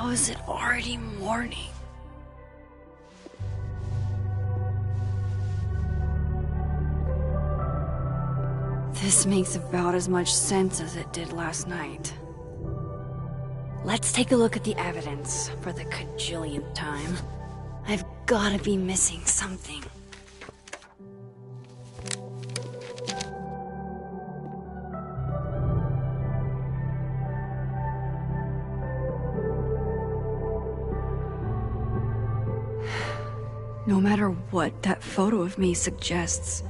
How is it already morning? This makes about as much sense as it did last night. Let's take a look at the evidence for the cajillionth time. I've gotta be missing something. No matter what that photo of me suggests,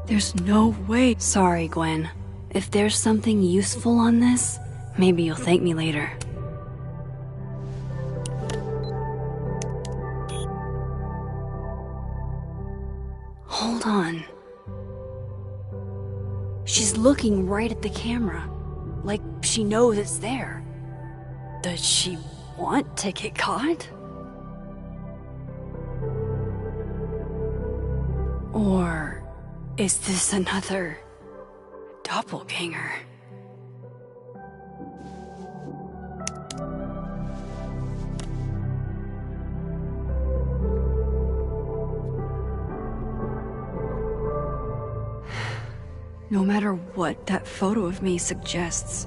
there's no way. Sorry, Gwen. If there's something useful on this, maybe you'll thank me later. Hold on. She's looking right at the camera, like she knows it's there. Does she want to get caught? Or is this another doppelganger? No matter what that photo of me suggests,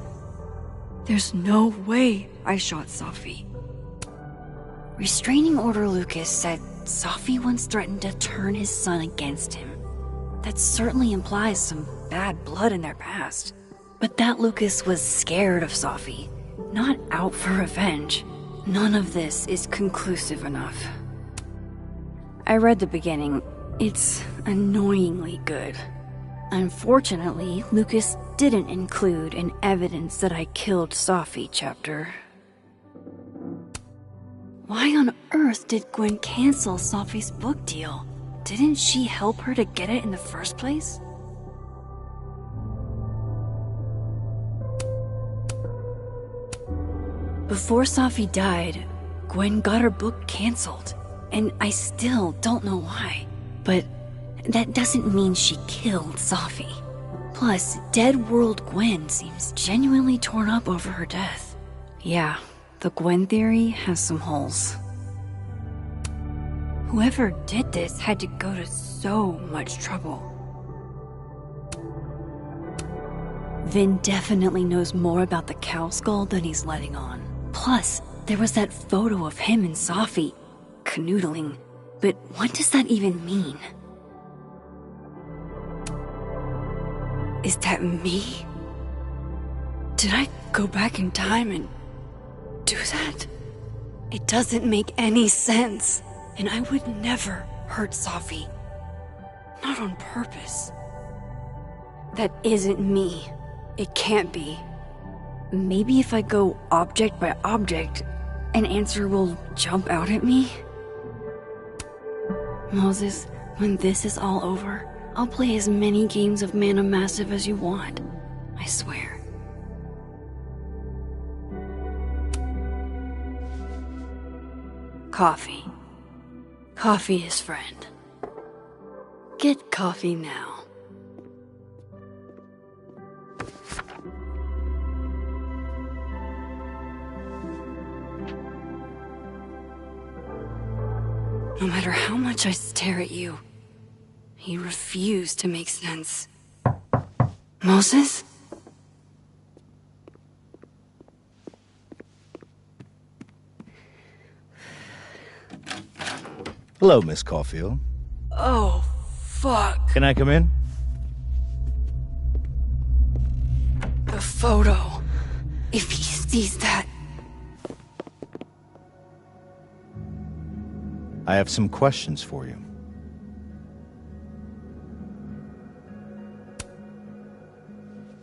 there's no way I shot Safi. Restraining Order Lucas said Safi once threatened to turn his son against him. That certainly implies some bad blood in their past. But that Lucas was scared of Safi, not out for revenge. None of this is conclusive enough. I read the beginning. It's annoyingly good. Unfortunately, Lucas didn't include an evidence that I killed Safi chapter. Why on earth did Gwen cancel Safi's book deal? Didn't she help her to get it in the first place? Before Safi died, Gwen got her book canceled, and I still don't know why. But that doesn't mean she killed Safi. Plus, Dead World Gwen seems genuinely torn up over her death. Yeah, the Gwen theory has some holes. Whoever did this had to go to so much trouble. Vin definitely knows more about the cow skull than he's letting on. Plus, there was that photo of him and Safi canoodling. But what does that even mean? Is that me? Did I go back in time and do that? It doesn't make any sense. And I would never hurt Safi. Not on purpose. That isn't me. It can't be. Maybe if I go object by object, an answer will jump out at me? Moses, when this is all over, I'll play as many games of Mana Massive as you want. I swear. Coffee. Coffee is friend. Get coffee now. No matter how much I stare at you, you refuse to make sense. Moses? Hello, Miss Caulfield. Oh, fuck. Can I come in? The photo. If he sees that... I have some questions for you.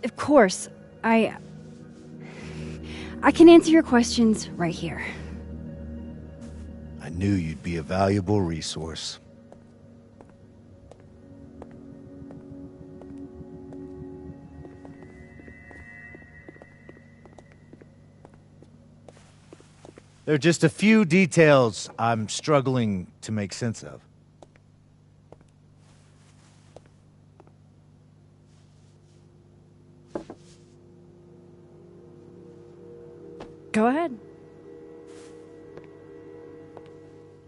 Of course. I can answer your questions right here. I knew you'd be a valuable resource. There are just a few details I'm struggling to make sense of. Go ahead.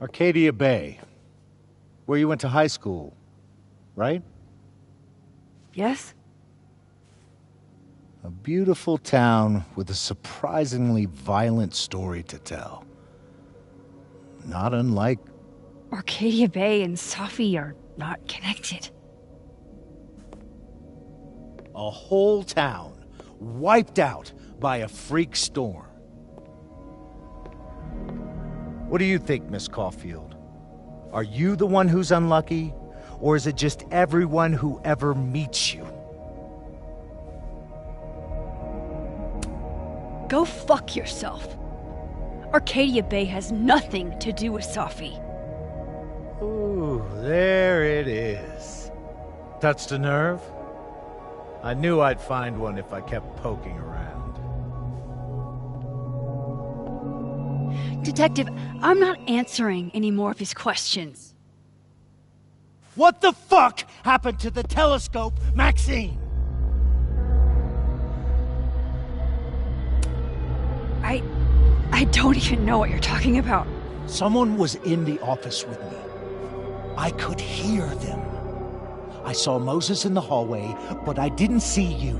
Arcadia Bay. Where you went to high school, right? Yes? A beautiful town with a surprisingly violent story to tell. Not unlike... Arcadia Bay and Safi are not connected. A whole town wiped out by a freak storm. What do you think, Miss Caulfield? Are you the one who's unlucky, or is it just everyone who ever meets you? Go fuck yourself. Arcadia Bay has nothing to do with Safi. Ooh, there it is. Touched a nerve? I knew I'd find one if I kept poking around. Detective, I'm not answering any more of his questions. What the fuck happened to the telescope, Maxine? I don't even know what you're talking about. Someone was in the office with me. I could hear them. I saw Moses in the hallway, but I didn't see you.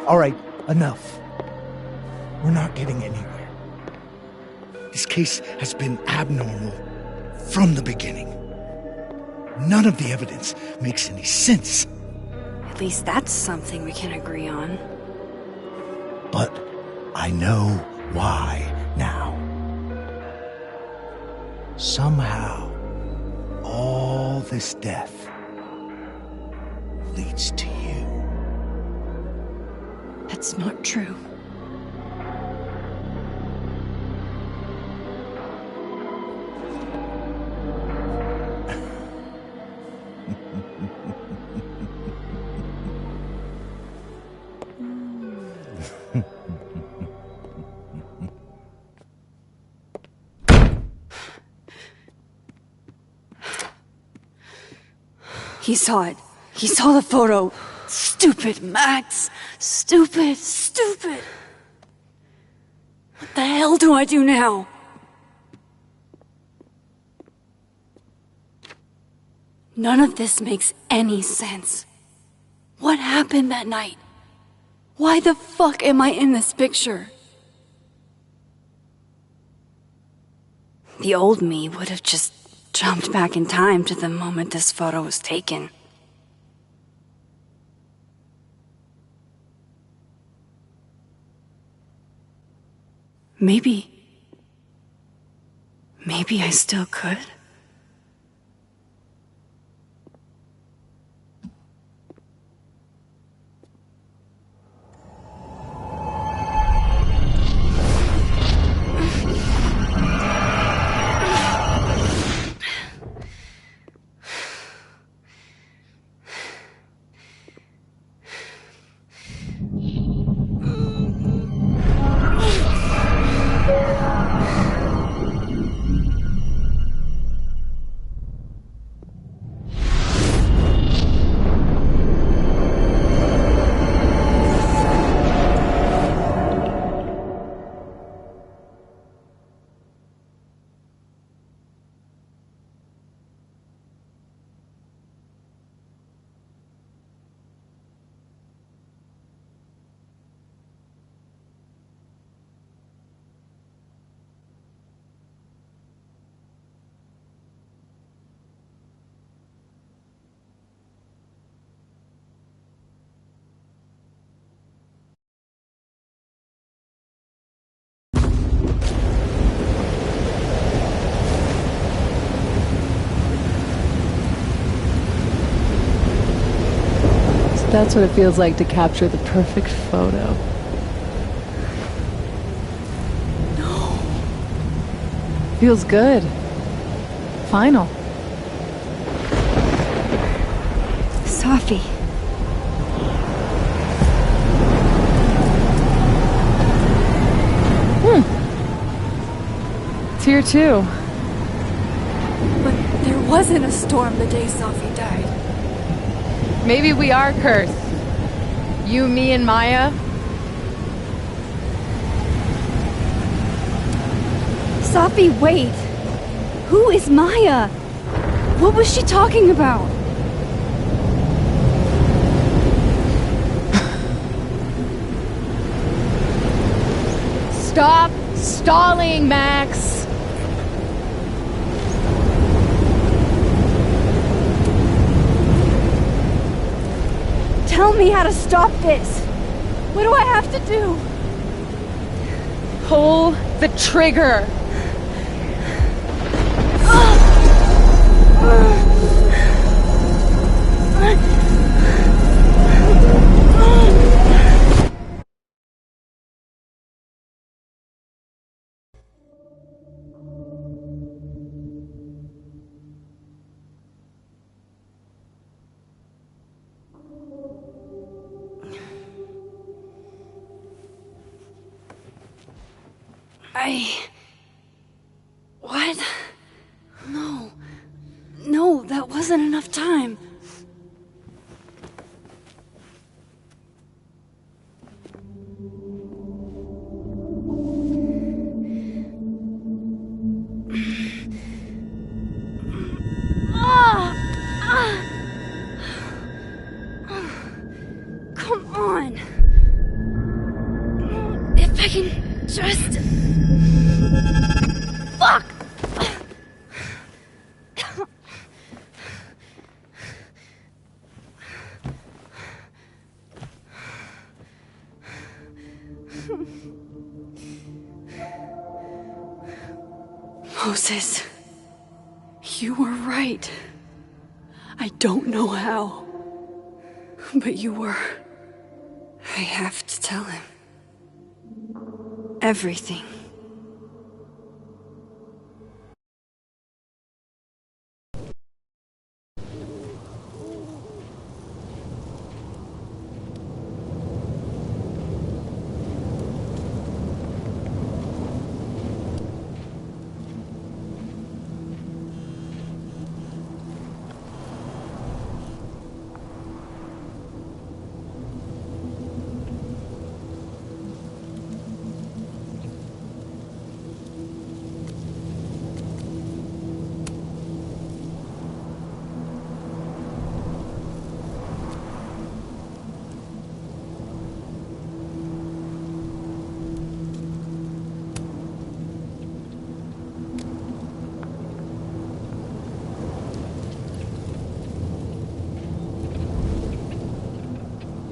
All right, enough. We're not getting anywhere. This case has been abnormal from the beginning. None of the evidence makes any sense. At least that's something we can agree on. But I know why now. Somehow, all this death leads to you. That's not true. He saw it. He saw the photo. Stupid, Max. Stupid, stupid. What the hell do I do now? None of this makes any sense. What happened that night? Why the fuck am I in this picture? The old me would have just jumped back in time to the moment this photo was taken. Maybe I still could. That's what it feels like to capture the perfect photo. No. Feels good. Final. Safi. It's here too. But there wasn't a storm the day Safi died. Maybe we are cursed. You, me, and Maya. Safi, wait! Who is Maya? What was she talking about? Stop stalling, Max! Tell me how to stop this! What do I have to do? Pull the trigger! What? No. No, that wasn't enough time. Come on. If I can just... Fuck! Moses, you were right. I don't know how, but you were. I have to tell him. Everything.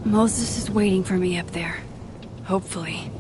Moses is waiting for me up there. Hopefully.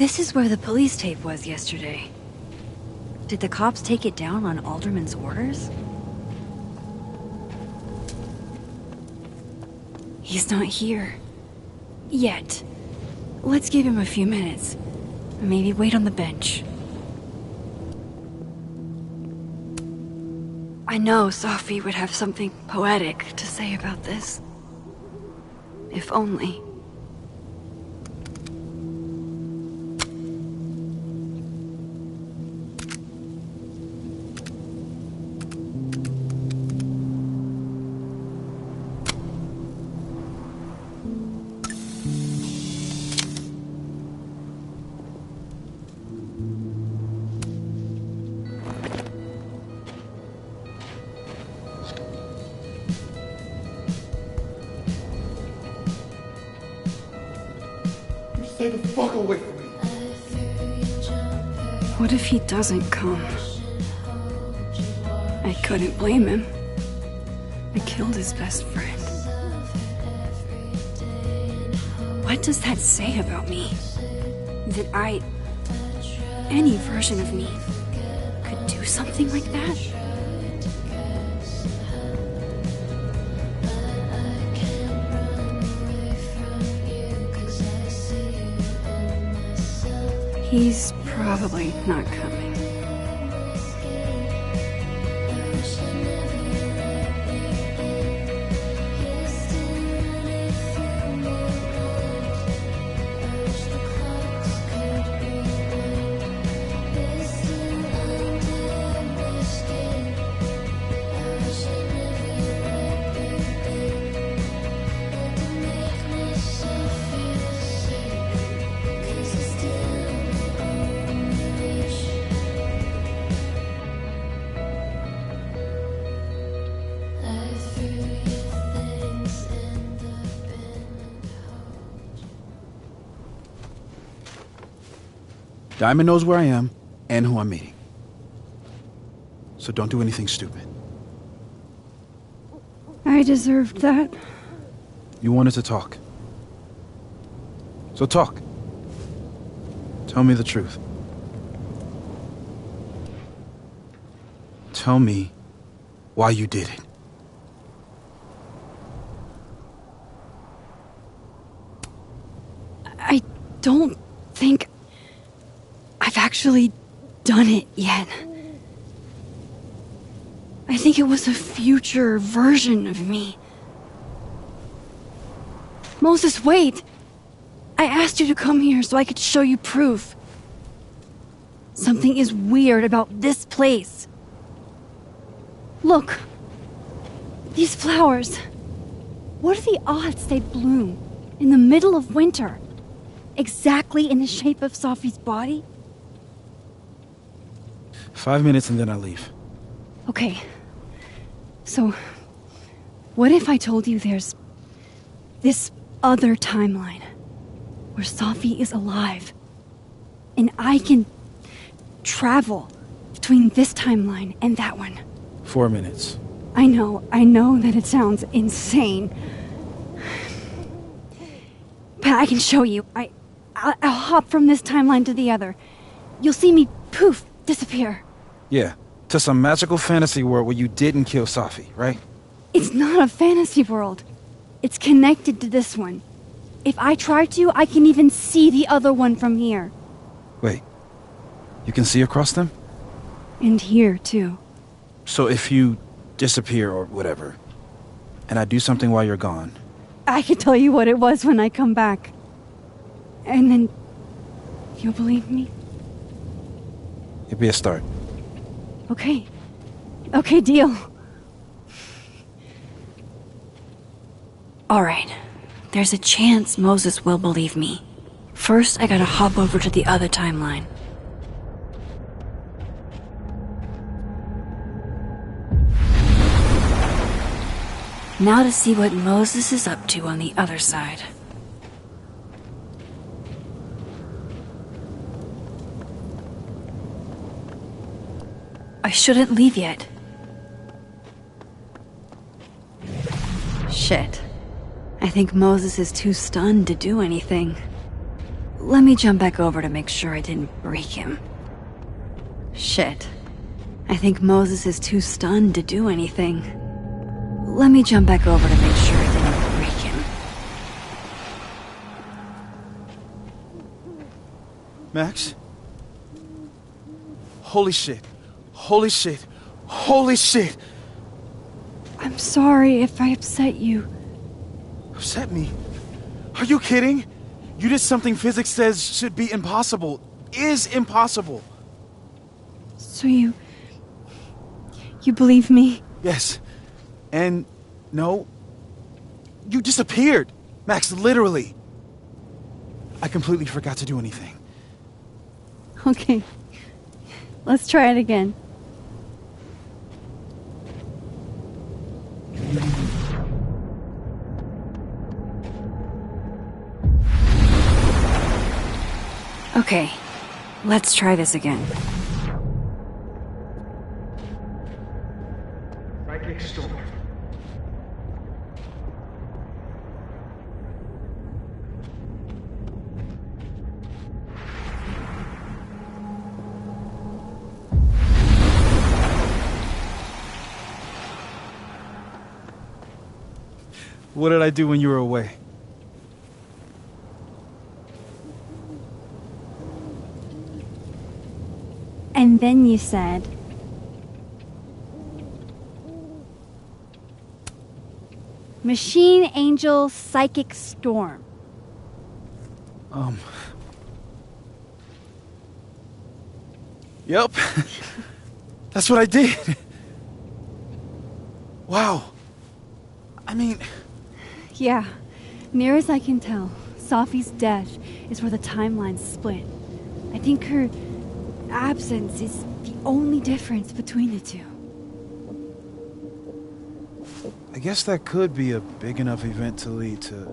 This is where the police tape was yesterday. Did the cops take it down on Alderman's orders? He's not here. Yet. Let's give him a few minutes. Maybe wait on the bench. I know Safi would have something poetic to say about this. If only. Stay the fuck away from me. What if he doesn't come? I couldn't blame him. I killed his best friend. What does that say about me? That any version of me, could do something like that? He's probably not coming. Diamond knows where I am and who I'm meeting. So don't do anything stupid. I deserved that. You wanted to talk. So talk. Tell me the truth. Tell me why you did it. I don't think I've actually done it yet. I think it was a future version of me. Moses, wait! I asked you to come here so I could show you proof. Something is weird about this place. Look. These flowers. What are the odds they bloom in the middle of winter? Exactly in the shape of Sophie's body? 5 minutes and then I leave. Okay. So, what if I told you there's this other timeline where Sophie is alive and I can travel between this timeline and that one? 4 minutes. I know that it sounds insane. But I can show you. I'll hop from this timeline to the other. You'll see me, poof, disappear. Yeah, to some magical fantasy world where you didn't kill Safi, right? It's not a fantasy world. It's connected to this one. If I try to, I can even see the other one from here. Wait, you can see across them? And here, too. So if you disappear or whatever, and I do something while you're gone... I can tell you what it was when I come back. And then... you'll believe me? It'd be a start. Okay. Okay, deal. Alright. There's a chance Moses will believe me. First, I gotta hop over to the other timeline. Now to see what Moses is up to on the other side. I shouldn't leave yet. Shit. I think Moses is too stunned to do anything. Let me jump back over to make sure I didn't break him. Shit. I think Moses is too stunned to do anything. Let me jump back over to make sure I didn't break him. Max? Holy shit. Holy shit. Holy shit! I'm sorry if I upset you. Upset me? Are you kidding? You did something physics says should be impossible. Is impossible. So you believe me? Yes. And no, you disappeared. Max, literally. I completely forgot to do anything. Okay. Let's try it again. Okay, let's try this again. Psychic storm. What did I do when you were away? And then you said, Machine Angel Psychic Storm. Yep. That's what I did. Wow. I mean... Yeah, near as I can tell, Sophie's death is where the timelines split. I think her absence is the only difference between the two. I guess that could be a big enough event to lead to...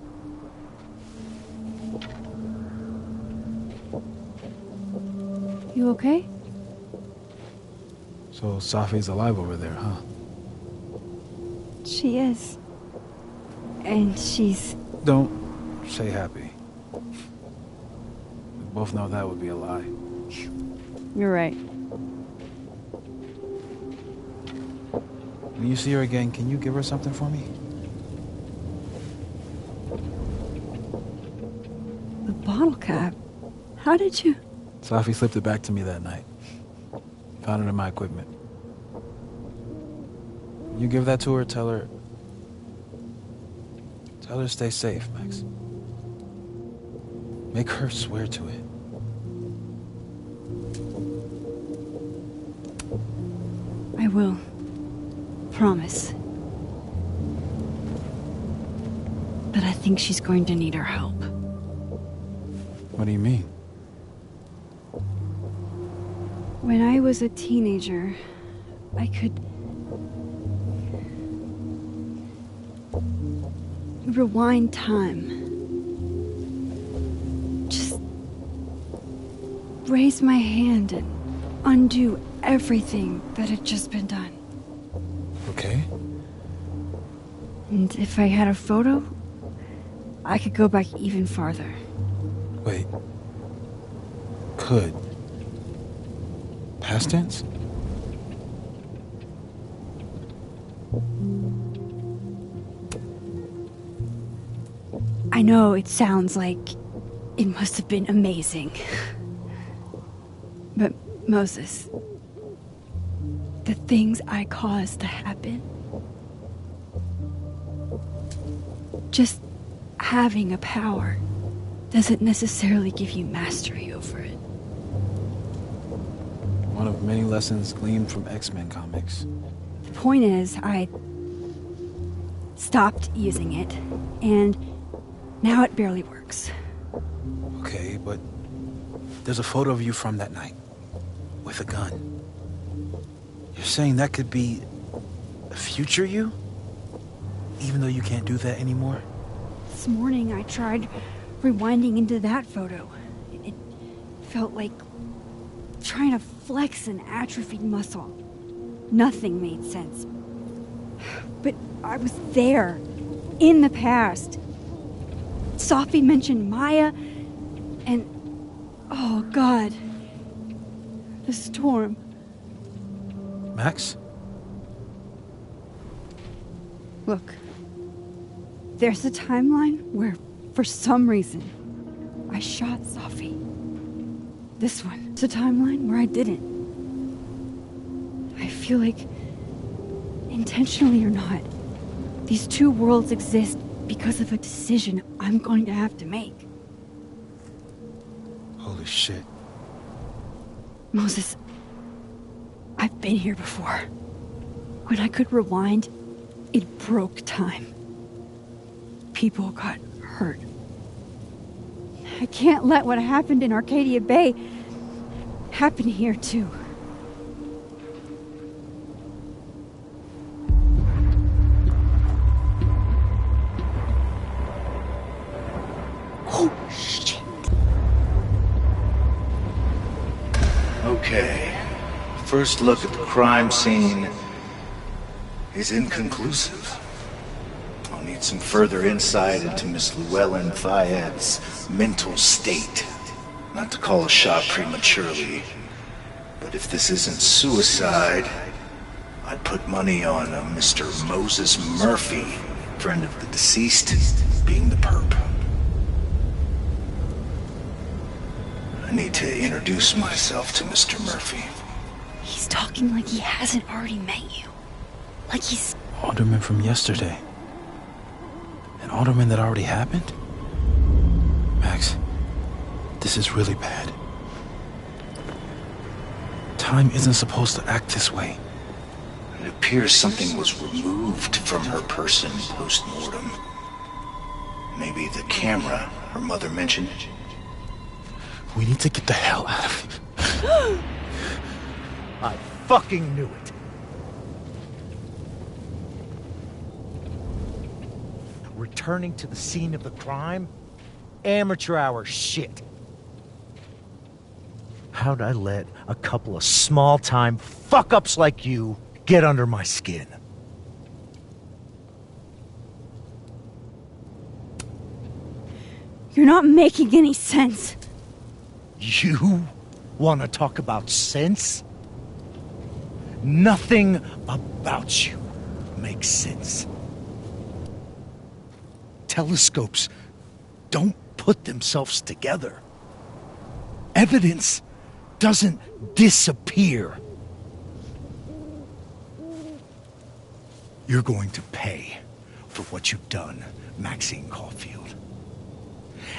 You okay? So Sophie's alive over there, huh? She is. And she's... Don't say happy. We both know that would be a lie. You're right. When you see her again, can you give her something for me? The bottle cap? How did you... Sophie slipped it back to me that night. Found it in my equipment. You give that to her, tell her to stay safe, Max. Make her swear to it. I will. Promise. But I think she's going to need our help. What do you mean? When I was a teenager, I could... rewind time. Just raise my hand and undo everything that had just been done. Okay. And if I had a photo, I could go back even farther. Wait. Could. Past tense? I know it sounds like it must have been amazing. But Moses, the things I caused to happen, just having a power doesn't necessarily give you mastery over it. One of many lessons gleaned from X-Men comics. The point is, I stopped using it, and now it barely works. Okay, but there's a photo of you from that night. With a gun. You're saying that could be a future you? Even though you can't do that anymore? This morning I tried rewinding into that photo. It felt like trying to flex an atrophied muscle. Nothing made sense. But I was there, in the past. Sophie mentioned Maya, and... oh, God. The storm. Max? Look. There's a timeline where, for some reason, I shot Sophie. This one. It's a timeline where I didn't. I feel like, intentionally or not, these two worlds exist because of a decision I'm going to have to make. Holy shit. Moses, I've been here before. When I could rewind, it broke time. People got hurt. I can't let what happened in Arcadia Bay happen here, too. Oh, shit. First look at the crime scene is inconclusive. I'll need some further insight into Miss Llewellyn Fayette's mental state. Not to call a shot prematurely, but if this isn't suicide, I'd put money on a Mr. Moses Murphy, friend of the deceased, being the perp. I need to introduce myself to Mr. Murphy. He's talking like he hasn't already met you. Like he's... Alderman from yesterday. An alderman that already happened? Max, this is really bad. Time isn't supposed to act this way. It appears something was removed from her person post-mortem. Maybe the camera her mother mentioned. We need to get the hell out of here. I fucking knew it. Returning to the scene of the crime? Amateur hour shit. How'd I let a couple of small-time fuck-ups like you get under my skin? You're not making any sense. You want to talk about sense? Nothing about you makes sense. Telescopes don't put themselves together. Evidence doesn't disappear. You're going to pay for what you've done, Maxine Caulfield.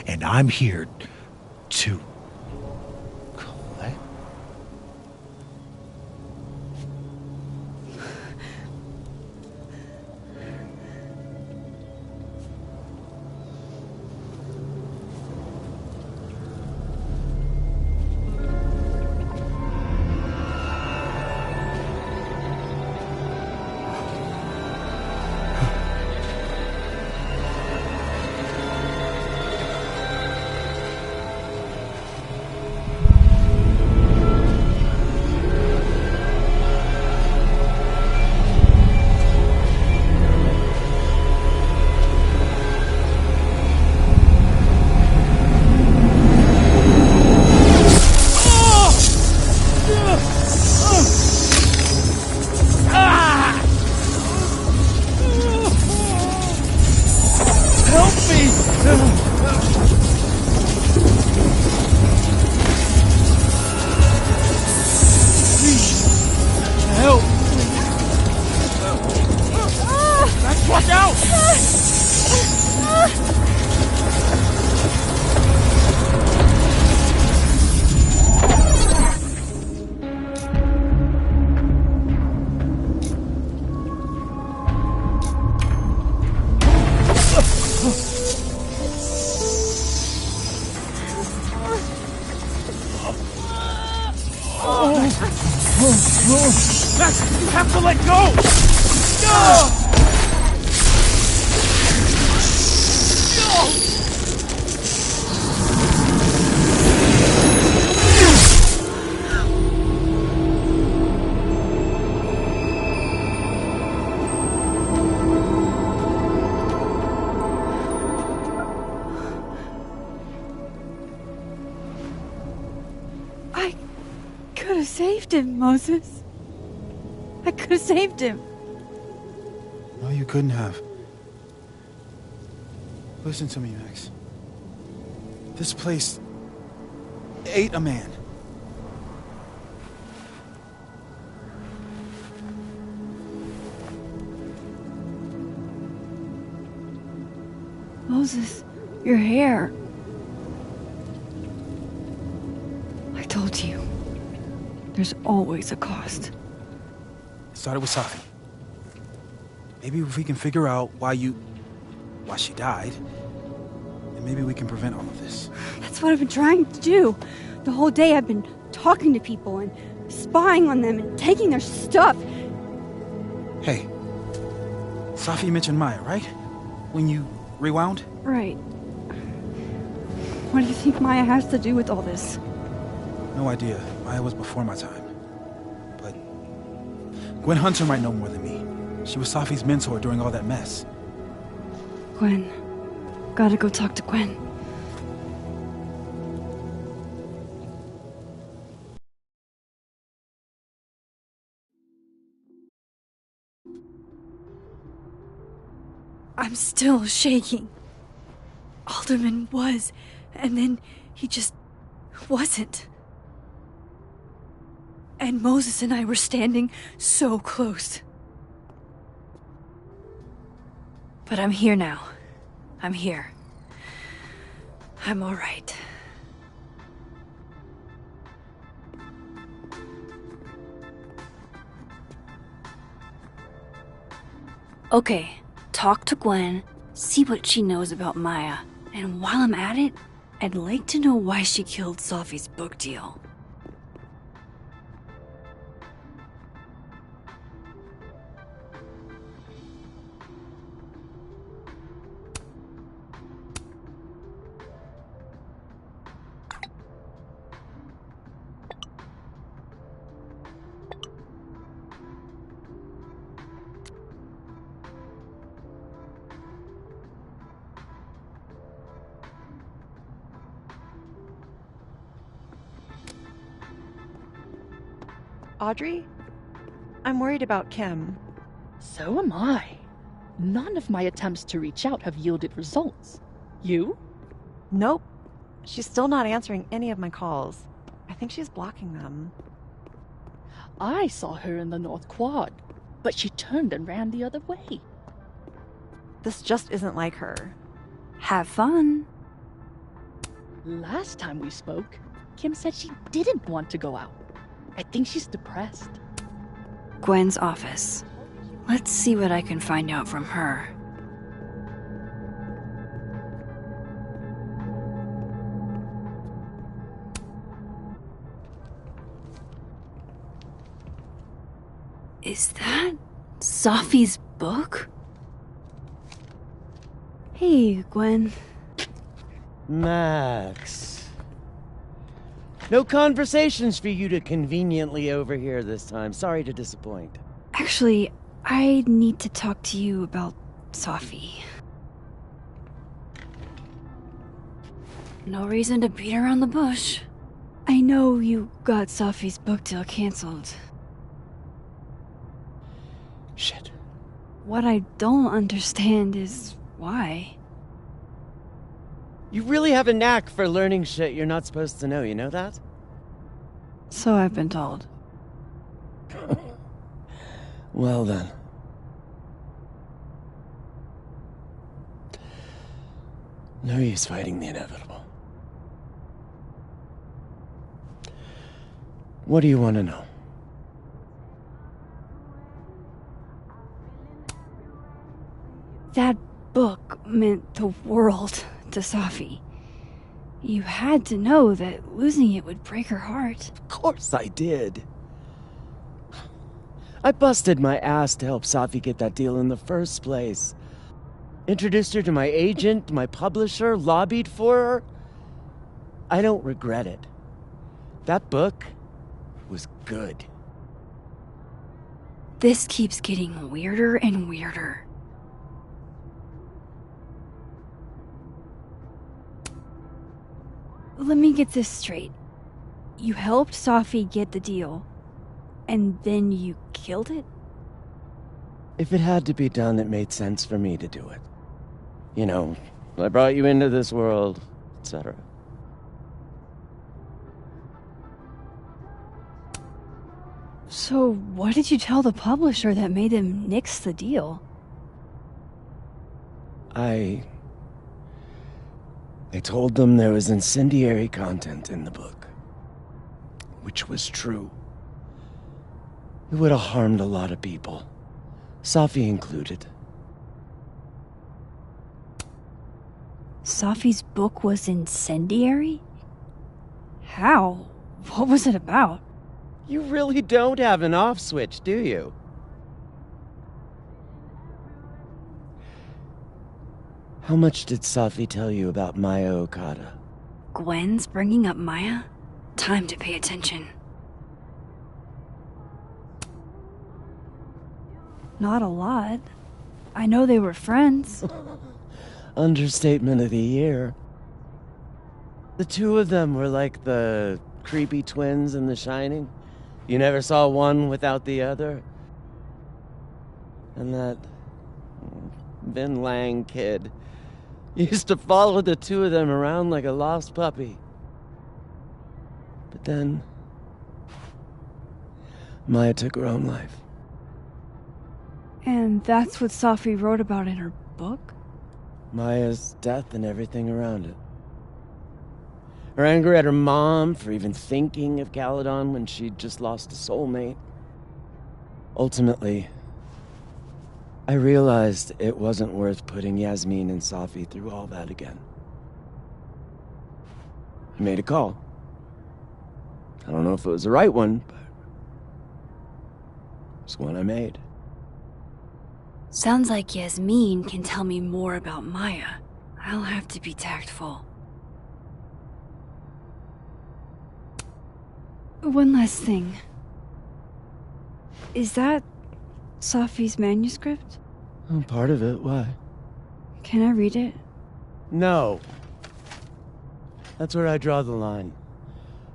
And I'm here to collect. Max, you have to let go! No! I could have saved him, Moses. I could have saved him. No, you couldn't have. Listen to me, Max. This place ate a man. Moses, your hair. I told you. There's always a cost. It started with Safi. Maybe if we can figure out why she died, then maybe we can prevent all of this. That's what I've been trying to do. The whole day I've been talking to people and spying on them and taking their stuff. Hey, Safi mentioned Maya, right? When you rewound? Right. What do you think Maya has to do with all this? No idea. Maya was before my time. But Gwen Hunter might know more than me. She was Safi's mentor during all that mess. Gwen. Gotta go talk to Gwen. I'm still shaking. Alderman was, and then he just wasn't. And Moses and I were standing so close. But I'm here now. I'm here. I'm all right. Okay, talk to Gwen, see what she knows about Maya, and while I'm at it, I'd like to know why she killed Safi's book deal. Audrey? I'm worried about Kim. So am I. None of my attempts to reach out have yielded results. You? Nope. She's still not answering any of my calls. I think she's blocking them. I saw her in the North Quad, but she turned and ran the other way. This just isn't like her. Have fun. Last time we spoke, Kim said she didn't want to go out. I think she's depressed. Gwen's office. Let's see what I can find out from her. Is that Safi's book? Hey, Gwen. Max. No conversations for you to conveniently overhear this time. Sorry to disappoint. Actually, I need to talk to you about Safi. No reason to beat around the bush. I know you got Safi's book deal canceled. Shit. What I don't understand is why. You really have a knack for learning shit you're not supposed to know, you know that? So I've been told. Well then. No use fighting the inevitable. What do you want to know? That book meant the world to Safi. You had to know that losing it would break her heart. Of course I did. I busted my ass to help Safi get that deal in the first place. Introduced her to my agent, my publisher, lobbied for her. I don't regret it. That book was good. This keeps getting weirder and weirder. Let me get this straight. You helped Safi get the deal, and then you killed it? If it had to be done, it made sense for me to do it. You know, I brought you into this world, etc. So what did you tell the publisher that made them nix the deal? I told them there was incendiary content in the book. Which was true. It would have harmed a lot of people. Safi included. Safi's book was incendiary? How? What was it about? You really don't have an off switch, do you? How much did Safi tell you about Maya Okada? Gwen's bringing up Maya? Time to pay attention. Not a lot. I know they were friends. Understatement of the year. The two of them were like the creepy twins in The Shining. You never saw one without the other. And that Vin Lang kid used to follow the two of them around like a lost puppy. But then Maya took her own life. And that's what Safi wrote about in her book? Maya's death and everything around it. Her anger at her mom for even thinking of Caledon when she'd just lost a soulmate. Ultimately, I realized it wasn't worth putting Yasmin and Safi through all that again. I made a call. I don't know if it was the right one, but it's one I made. Sounds like Yasmin can tell me more about Maya. I'll have to be tactful. One last thing. Is that Safi's manuscript? Oh, part of it. Why? Can I read it? No. That's where I draw the line.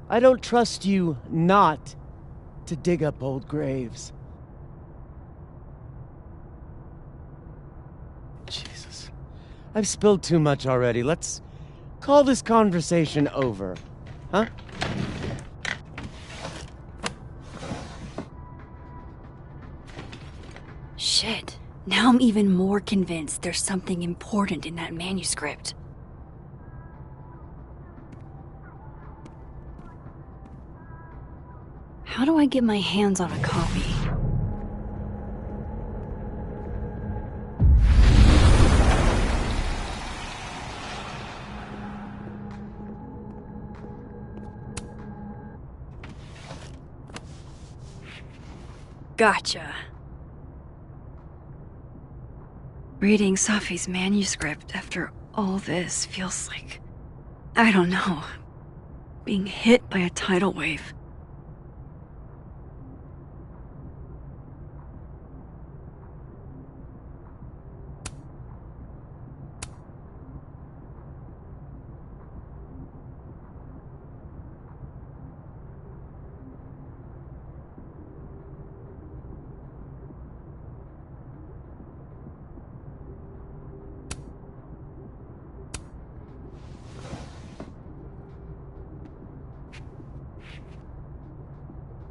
I don't trust you not to dig up old graves. Jesus. I've spilled too much already. Let's call this conversation over. Huh? Shit. Now I'm even more convinced there's something important in that manuscript. How do I get my hands on a copy? Gotcha. Reading Safi's manuscript after all this feels like, I don't know, being hit by a tidal wave.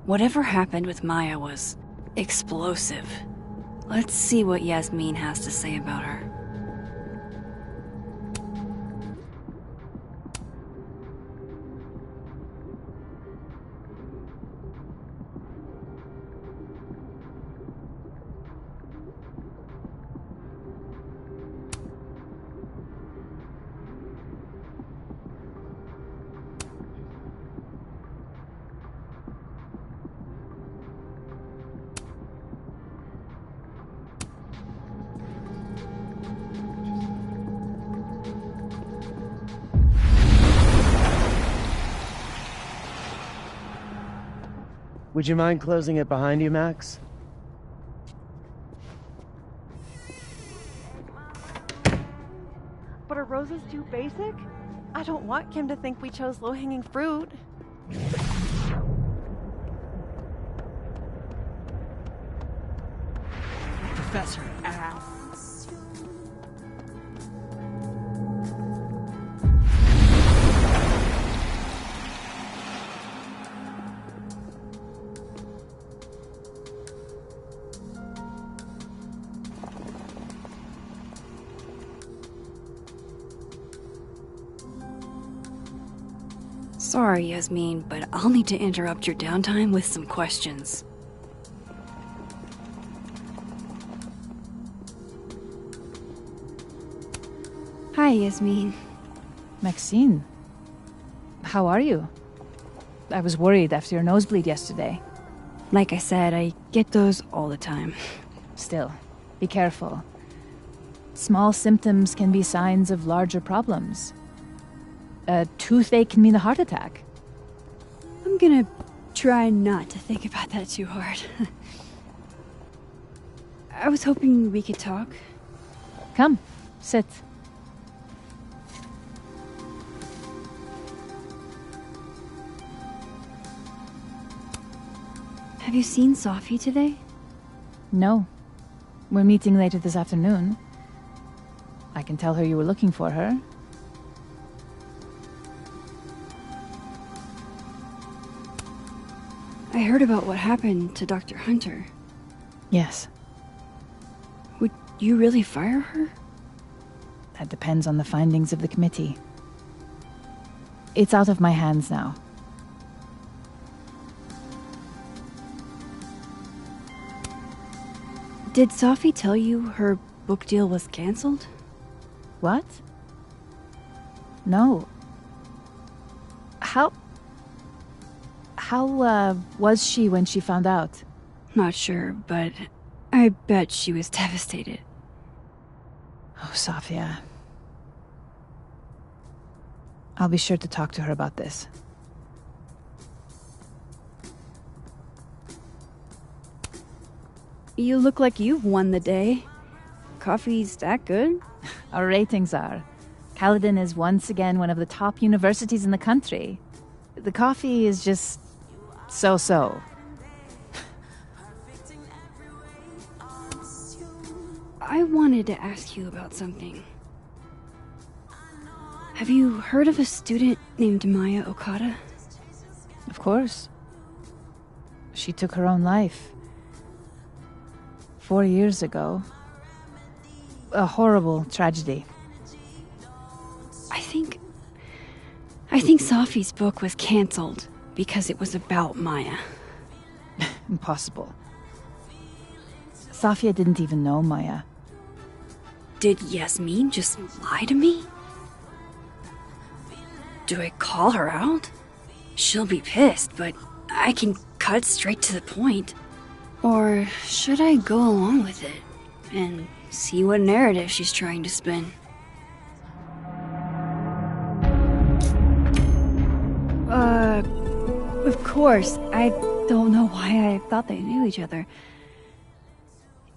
Whatever happened with Maya was explosive. Let's see what Yasmin has to say about her. Would you mind closing it behind you, Max? But are roses too basic? I don't want Kim to think we chose low-hanging fruit. Professor Al. Sorry, Yasmin, but I'll need to interrupt your downtime with some questions. Hi, Yasmin. Maxine, how are you? I was worried after your nosebleed yesterday. Like I said, I get those all the time. Still, be careful. Small symptoms can be signs of larger problems. A toothache can mean a heart attack. I'm gonna try not to think about that too hard. I was hoping we could talk. Come, sit. Have you seen Sophie today? No. We're meeting later this afternoon. I can tell her you were looking for her. I heard about what happened to Dr. Hunter. Yes. Would you really fire her? That depends on the findings of the committee. It's out of my hands now. Did Sophie tell you her book deal was cancelled? What? No. How was she when she found out? Not sure, but I bet she was devastated. Oh, Safia. I'll be sure to talk to her about this. You look like you've won the day. Coffee's that good? Our ratings are. Caledon is once again one of the top universities in the country. The coffee is just so-so. I wanted to ask you about something. Have you heard of a student named Maya Okada? Of course. She took her own life. 4 years ago. A horrible tragedy. I think Sophie's book was cancelled because it was about Maya. Impossible. Safia didn't even know Maya. Did Yasmin just lie to me? Do I call her out? She'll be pissed, but I can cut straight to the point. Or should I go along with it and see what narrative she's trying to spin? Of course. I don't know why I thought they knew each other.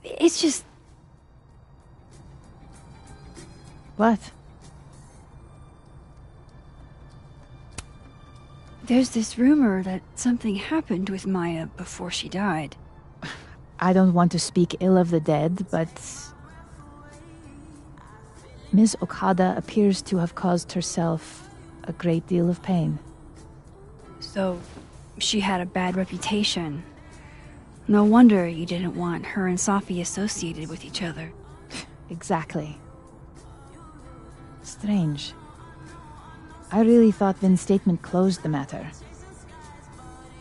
It's just... What? There's this rumor that something happened with Maya before she died. I don't want to speak ill of the dead, but... Ms. Okada appears to have caused herself a great deal of pain. So, she had a bad reputation. No wonder you didn't want her and Sophie associated with each other. Exactly. Strange. I really thought Vin's statement closed the matter.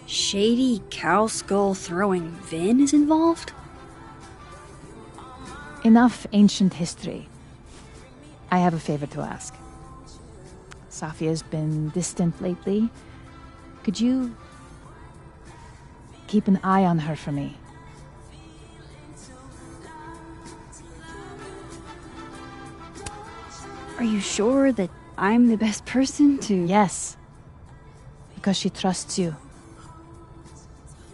Shady cow skull throwing Vin is involved? Enough ancient history. I have a favor to ask. Safia's been distant lately. Could you keep an eye on her for me? Are you sure that I'm the best person to... Yes. Because she trusts you.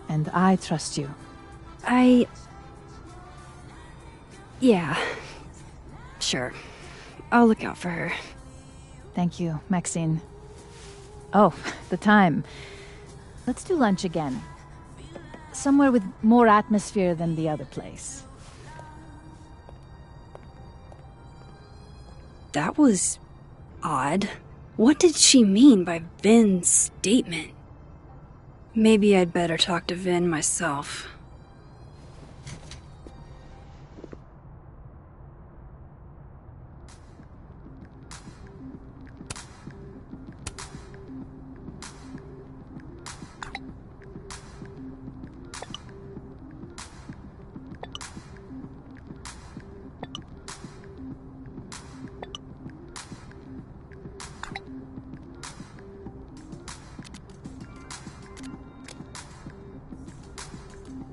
And I trust you. Yeah. Sure. I'll look out for her. Thank you, Maxine. Oh, the time. Let's do lunch again. Somewhere with more atmosphere than the other place. That was... odd. What did she mean by Vin's statement? Maybe I'd better talk to Vin myself.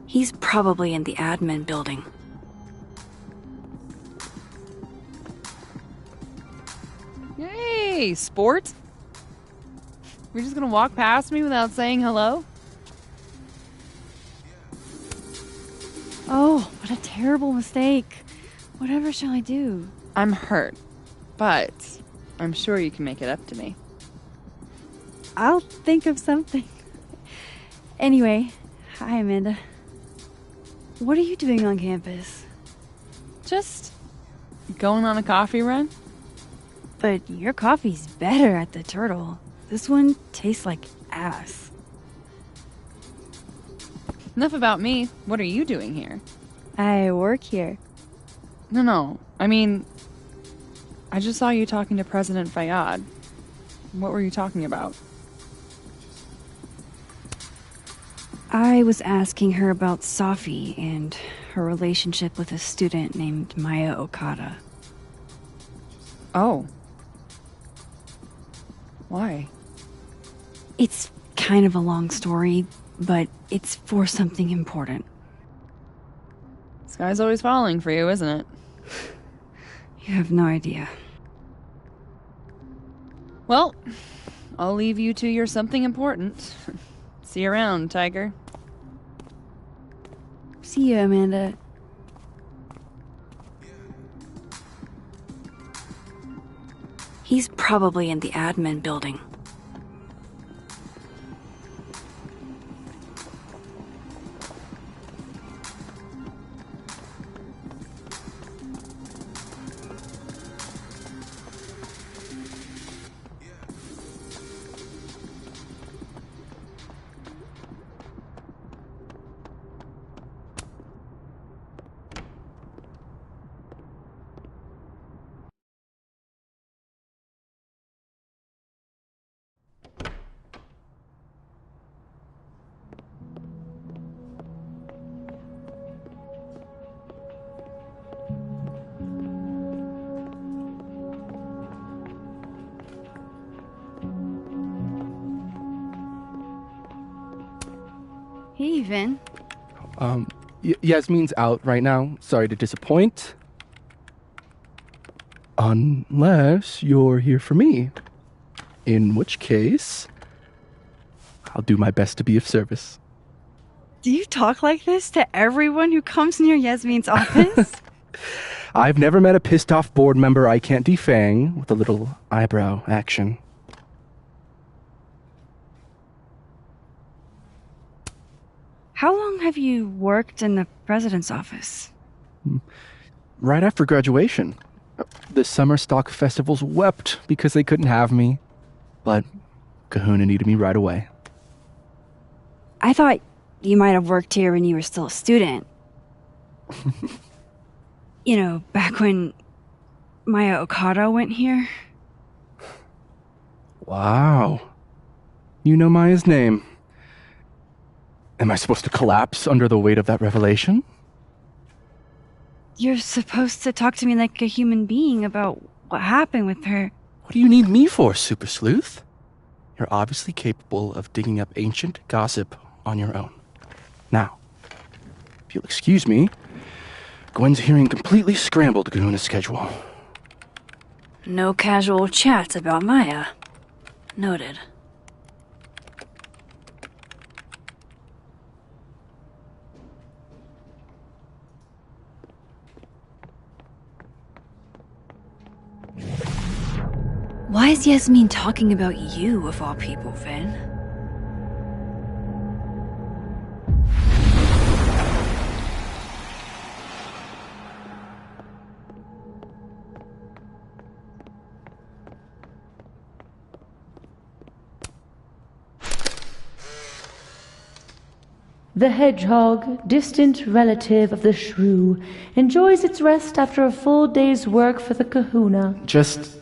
He's probably in the admin building. Hey, sport. You're just gonna walk past me without saying hello? Oh, but What a terrible mistake. Whatever shall I do? I'm hurt, but I'm sure you can make it up to me. I'll think of something. Anyway, hi, Amanda. What are you doing on campus? Just going on a coffee run? But your coffee's better at the Turtle. This one tastes like ass. Enough about me. What are you doing here? I work here. No. I mean, I just saw you talking to President Fayyad. What were you talking about? I was asking her about Safi and her relationship with a student named Maya Okada. Oh. Why? It's kind of a long story, but it's for something important. Sky's always falling for you, isn't it? You have no idea. Well, I'll leave you to your something important. See you around, Tiger. See you, Amanda. He's probably in the admin building. Hey, Vin. Yasmin's out right now. Sorry to disappoint. Unless you're here for me. In which case, I'll do my best to be of service. Do you talk like this to everyone who comes near Yasmin's office? I've never met a pissed off board member I can't defang with a little eyebrow action. How long have you worked in the president's office? Right after graduation. The summer stock festivals wept because they couldn't have me. But Kahuna needed me right away. I thought you might have worked here when you were still a student. You know, back when Maya Okada went here. Wow. You know Maya's name. Am I supposed to collapse under the weight of that revelation? You're supposed to talk to me like a human being about what happened with her. What do you need me for, Super Sleuth? You're obviously capable of digging up ancient gossip on your own. Now, if you'll excuse me, Gwen's hearing completely scrambled Kahuna's schedule. No casual chats about Maya. Noted. Why is Yasmin talking about you, of all people, Vin? The hedgehog, distant relative of the shrew, enjoys its rest after a full day's work for the kahuna. Just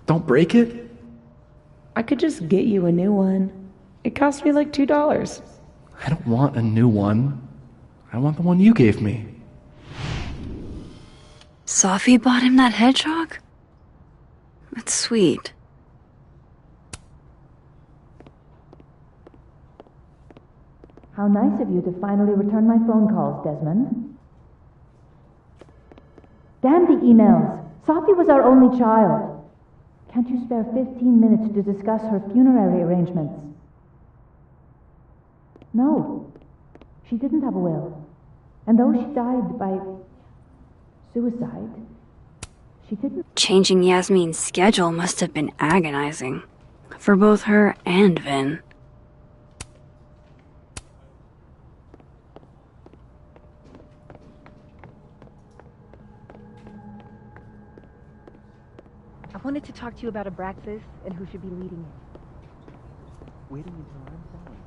don't break it? I could just get you a new one. It cost me like $2. I don't want a new one. I want the one you gave me. Safi bought him that hedgehog? That's sweet. How nice of you to finally return my phone calls, Desmond. Damn the emails. Safi was our only child. Can't you spare 15 minutes to discuss her funerary arrangements? No, she didn't have a will. And though she died by suicide, she didn't. Changing Yasmin's schedule must have been agonizing. For both her and Vin. I wanted to talk to you about Abraxas and who should be leading it. Waiting until I'm done.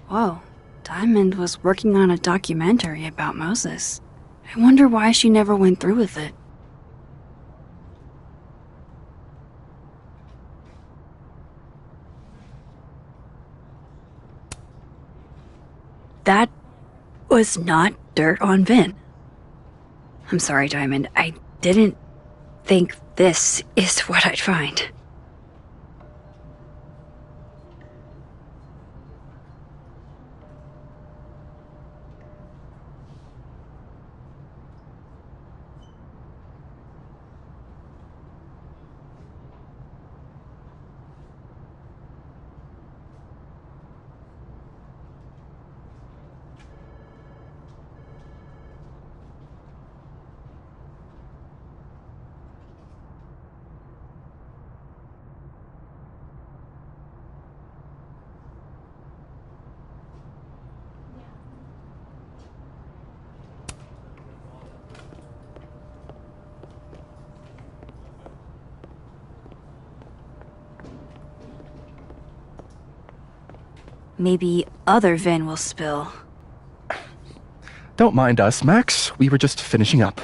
Whoa, Diamond was working on a documentary about Moses. I wonder why she never went through with it. That was not dirt on Vin. I'm sorry, Diamond. I didn't think this is what I'd find. Maybe other Vin will spill. Don't mind us, Max. We were just finishing up.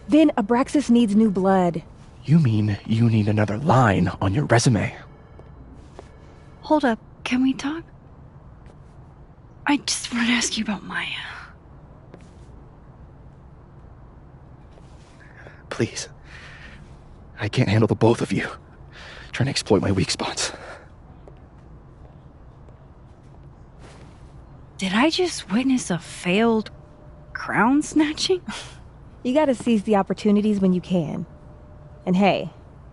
Vin, Abraxas needs new blood. You mean you need another line on your resume? Hold up, can we talk? I just want to ask you about Maya. Please. I can't handle the both of you trying to exploit my weak spots. Did I just witness a failed crown snatching? You gotta seize the opportunities when you can. And hey,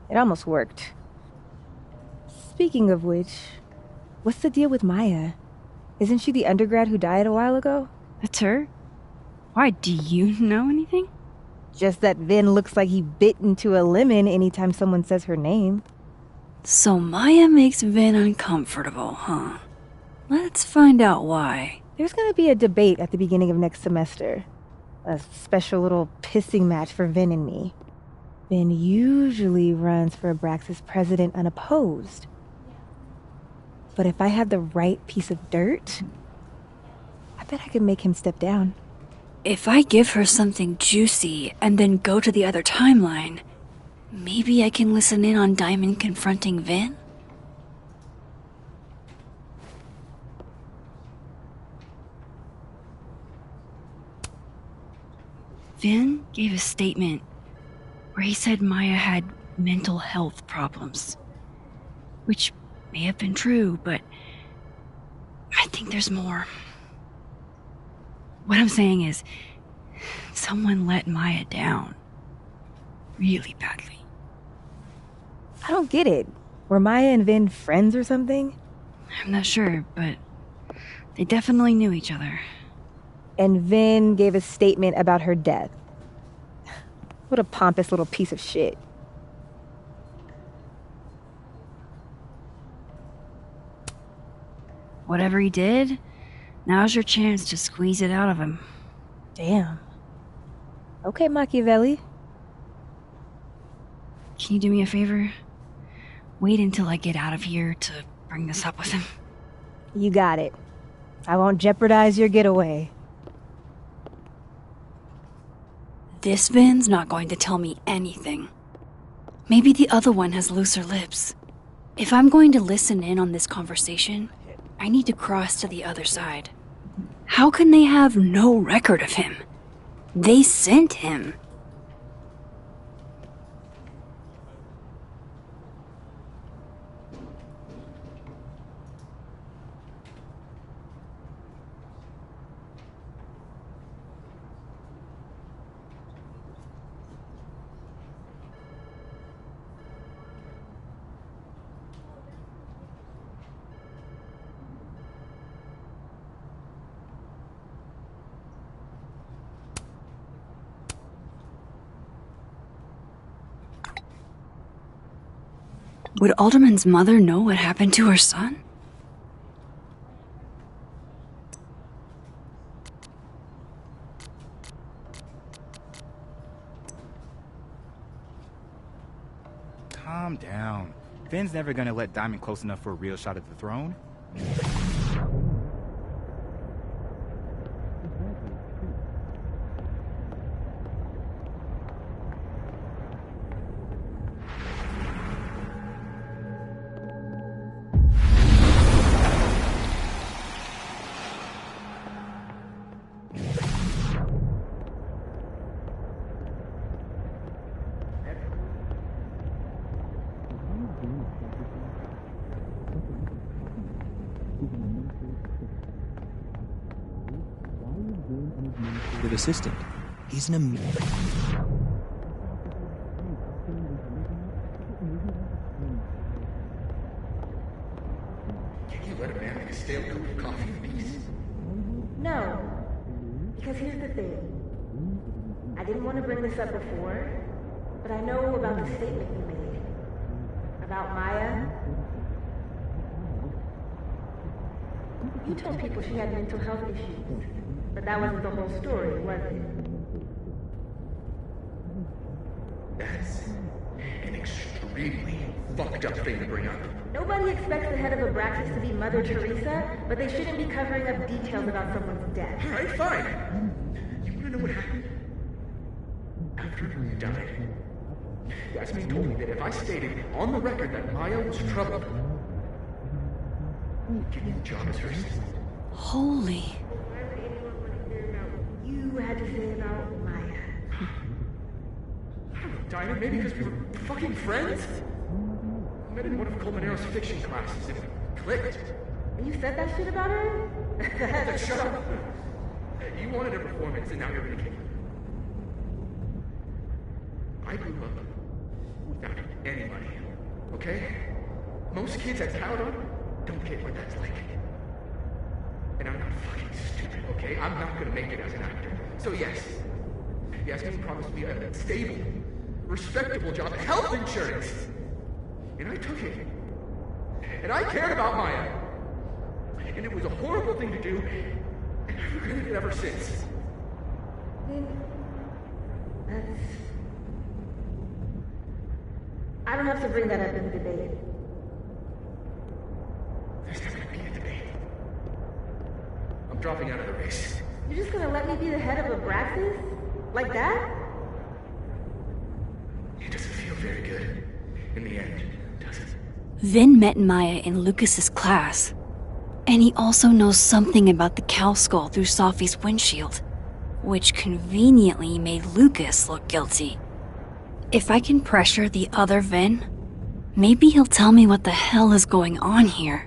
it almost worked. Speaking of which, what's the deal with Maya? Isn't she the undergrad who died a while ago? That's her? Why, do you know anything? Just that Vin looks like he bit into a lemon anytime someone says her name. So Maya makes Vin uncomfortable, huh? Let's find out why. There's gonna be a debate at the beginning of next semester. A special little pissing match for Vin and me. Vin usually runs for Abraxas president unopposed. But if I had the right piece of dirt, I bet I could make him step down. If I give her something juicy and then go to the other timeline, maybe I can listen in on Diamond confronting Vin? Vin gave a statement where he said Maya had mental health problems. Which may have been true, but I think there's more. What I'm saying is, someone let Maya down. Really badly. I don't get it. Were Maya and Vin friends or something? I'm not sure, but they definitely knew each other. And Vin gave a statement about her death. What a pompous little piece of shit. Whatever he did, now's your chance to squeeze it out of him. Damn. Okay, Machiavelli. Can you do me a favor? Wait until I get out of here to bring this up with him. You got it. I won't jeopardize your getaway. This Vin's not going to tell me anything. Maybe the other one has looser lips. If I'm going to listen in on this conversation, I need to cross to the other side. How can they have no record of him? They sent him. Would Alderman's mother know what happened to her son? Calm down. Vin's never gonna let Diamond close enough for a real shot at the throne. With assistant. He's an amazing. Can you let a man make a stale cup of coffee in peace? No. Because here's the thing. I didn't want to bring this up before, but I know about the statement you made. About Maya. You told people she had mental health issues, but that wasn't the whole story, was it? That's an extremely fucked up thing to bring up. Nobody expects the head of Abraxas to be Mother Teresa, but they shouldn't be covering up details about someone's death. Alright, fine. You wanna know what happened? After you died, Yasmin told me that if I stated on the record that Maya was troubled, give me the job as her assistant. Holy. Why would anyone want to hear about what you had to say about Maya? I don't know, Diamond, maybe because we were fucking friends? I met in one of Colmenaro's fiction classes and it clicked. And you said that shit about her? Shut up! You wanted a performance and now you're gonna get it. I grew up without any money, okay? Most kids at Paladon don't get what that's like. And I'm not fucking stupid, okay? I'm not gonna make it as an actor. So yes, Yasmin promised me a stable, respectable job, health insurance. And I took it. And I cared about Maya. And it was a horrible thing to do, and I've regretted it ever since. I don't have to bring that up in the debate. There's never gonna be a debate. I'm dropping out of the race. You're just gonna let me be the head of Abraxas? Like that? It doesn't feel very good in the end, does it? Vin met Maya in Lucas's class, and he also knows something about the cow skull through Sophie's windshield, which conveniently made Lucas look guilty. If I can pressure the other Vin, maybe he'll tell me what the hell is going on here.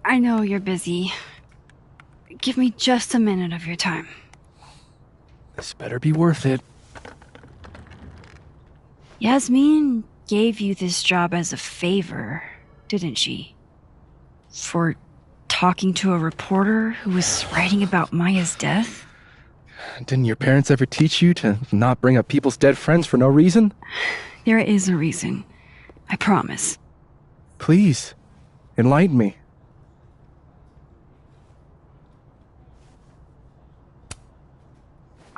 I know you're busy. Give me just a minute of your time. This better be worth it. Yasmin gave you this job as a favor, didn't she? For talking to a reporter who was writing about Maya's death? Didn't your parents ever teach you to not bring up people's dead friends for no reason? There is a reason. I promise. Please, enlighten me.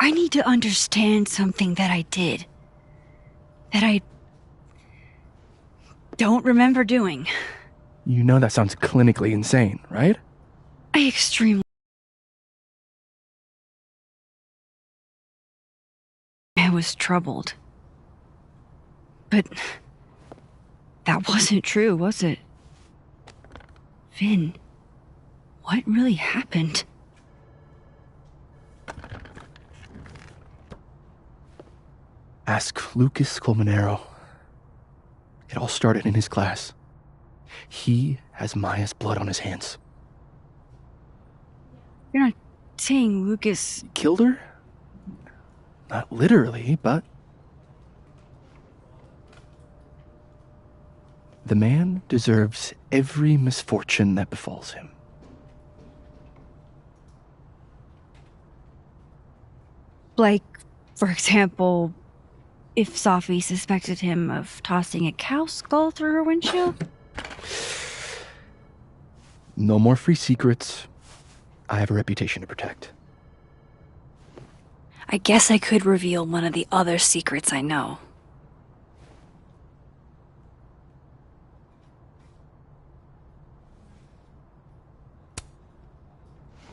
I need to understand something that I did. That I don't remember doing. You know that sounds clinically insane, right? I was troubled. But that wasn't true, was it? Vin, what really happened? Ask Lucas Colmenero. It all started in his class. He has Maya's blood on his hands. You're not saying Lucas killed her? Not literally, but... The man deserves every misfortune that befalls him. Like, for example, if Sophie suspected him of tossing a cow skull through her windshield? No more free secrets. I have a reputation to protect. I guess I could reveal one of the other secrets I know.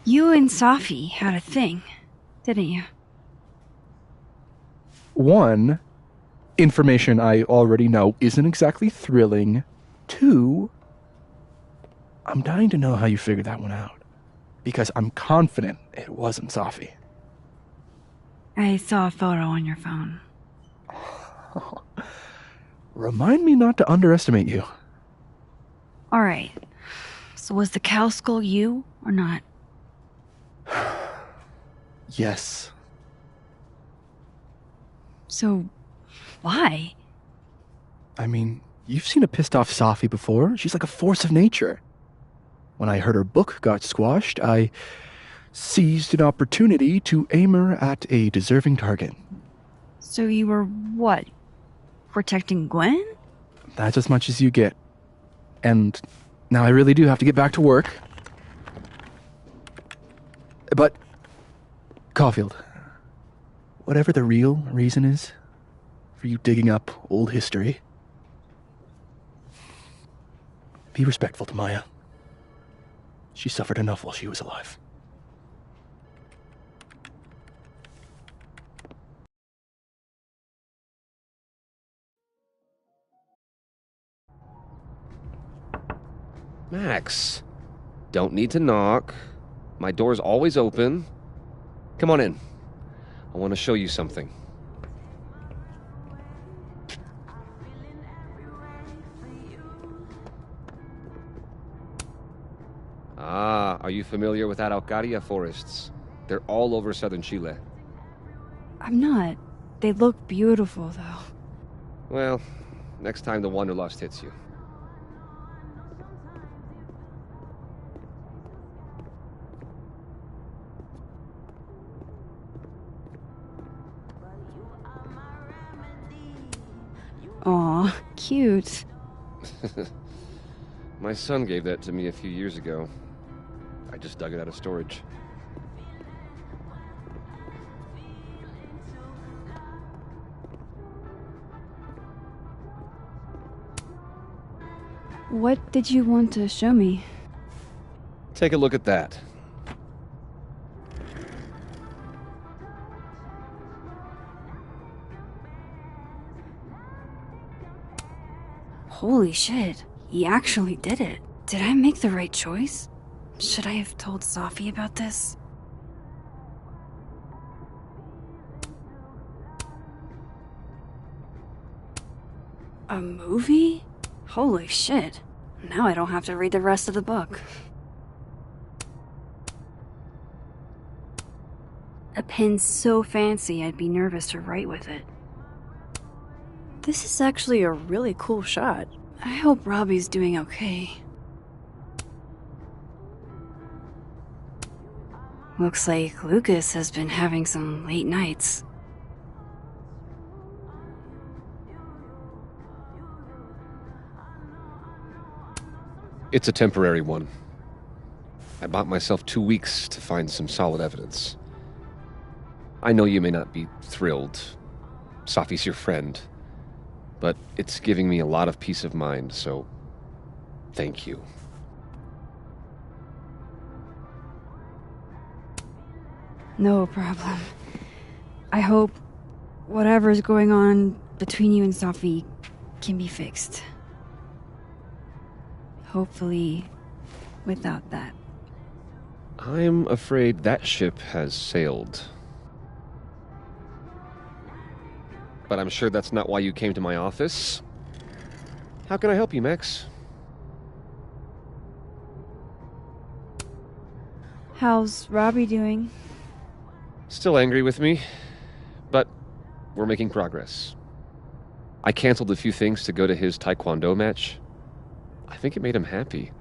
You and Safi had a thing, didn't you? One, information I already know isn't exactly thrilling. Two, I'm dying to know how you figured that one out. Because I'm confident it wasn't Safi. I saw a photo on your phone. Remind me not to underestimate you. Alright. So was the cow skull you, or not? Yes. So, why? I mean, you've seen a pissed off Safi before. She's like a force of nature. When I heard her book got squashed, I seized an opportunity to aim her at a deserving target. So you were what? Protecting Gwen? That's as much as you get. And now I really do have to get back to work. But, Caulfield, whatever the real reason is for you digging up old history, be respectful to Maya. She suffered enough while she was alive. Max, don't need to knock. My door's always open. Come on in. I want to show you something. Ah, are you familiar with Araucaria forests? They're all over southern Chile. I'm not. They look beautiful, though. Well, next time the wanderlust hits you. Aw, cute. My son gave that to me a few years ago. I just dug it out of storage. What did you want to show me? Take a look at that. Holy shit, he actually did it. Did I make the right choice? Should I have told Safi about this? A movie? Holy shit. Now I don't have to read the rest of the book. A pen so fancy I'd be nervous to write with it. This is actually a really cool shot. I hope Robbie's doing okay. Looks like Lucas has been having some late nights. It's a temporary one. I bought myself 2 weeks to find some solid evidence. I know you may not be thrilled. Safi's your friend. But it's giving me a lot of peace of mind, so thank you. No problem. I hope whatever's going on between you and Safi can be fixed. Hopefully, without that. I'm afraid that ship has sailed. But I'm sure that's not why you came to my office. How can I help you, Max? How's Robbie doing? Still angry with me, but we're making progress. I canceled a few things to go to his taekwondo match. I think it made him happy.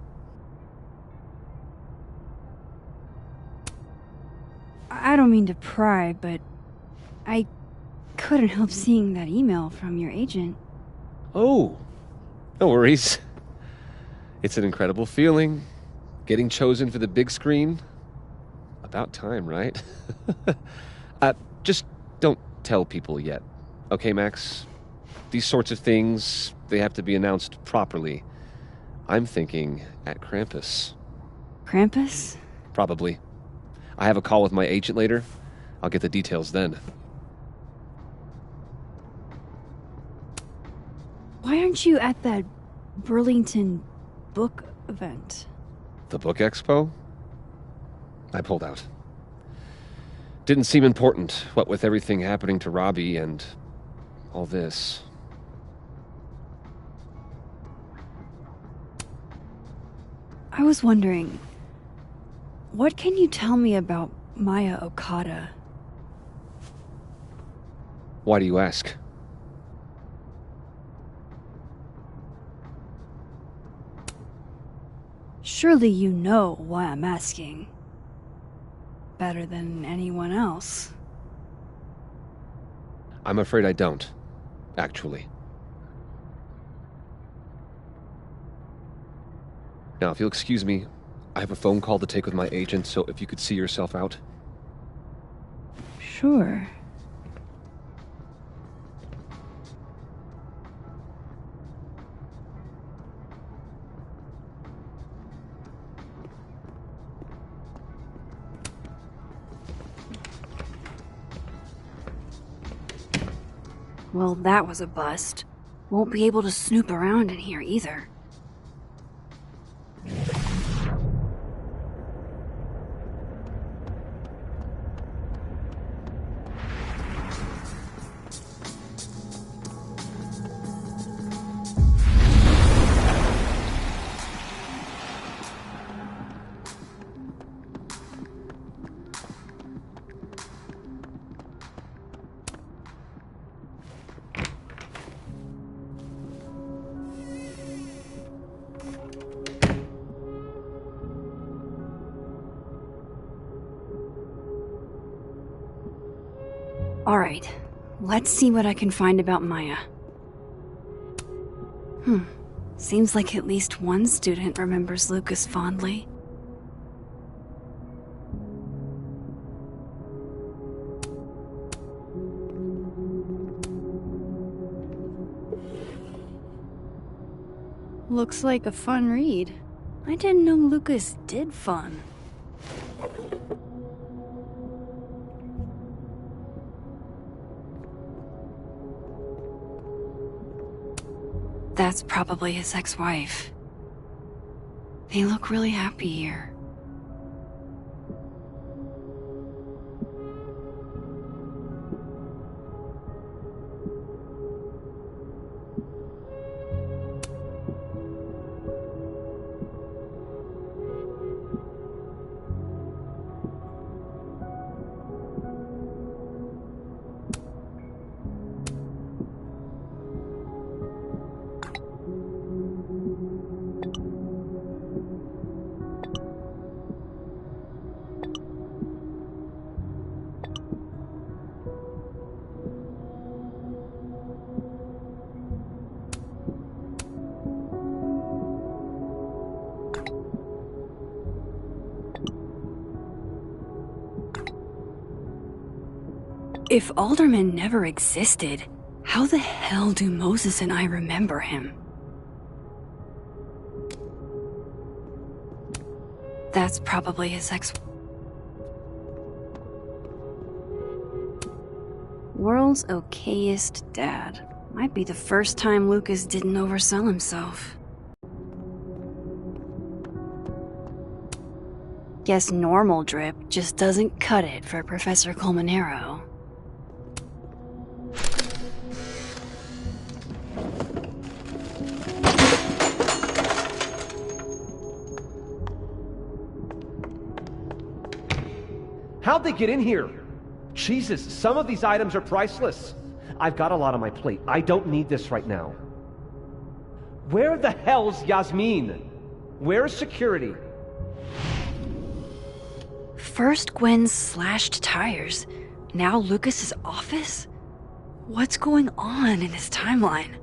I don't mean to pry, but I couldn't help seeing that email from your agent. Oh, no worries. It's an incredible feeling. Getting chosen for the big screen? About time, right? Just don't tell people yet. Okay, Max? These sorts of things, they have to be announced properly. I'm thinking at Krampus. Krampus? Probably. I have a call with my agent later. I'll get the details then. Why aren't you at that Burlington book event? The book expo? I pulled out. Didn't seem important, what with everything happening to Robbie and all this. I was wondering, what can you tell me about Maya Okada? Why do you ask? Surely you know why I'm asking. Better than anyone else. I'm afraid I don't, actually. Now, if you'll excuse me, I have a phone call to take with my agent, so if you could see yourself out. Sure. Well, that was a bust. Won't be able to snoop around in here either. Alright, let's see what I can find about Maya. Seems like at least one student remembers Lucas fondly. Looks like a fun read. I didn't know Lucas did fun. That's probably his ex-wife. They look really happy here. If Alderman never existed, how the hell do Moses and I remember him? That's probably his World's okayest dad. Might be the first time Lucas didn't oversell himself. Guess normal drip just doesn't cut it for Professor Colmenero. How'd they get in here? Jesus, some of these items are priceless. I've got a lot on my plate. I don't need this right now. Where the hell's Yasmin? Where's security? First Gwen's slashed tires, now Lucas's office? What's going on in this timeline?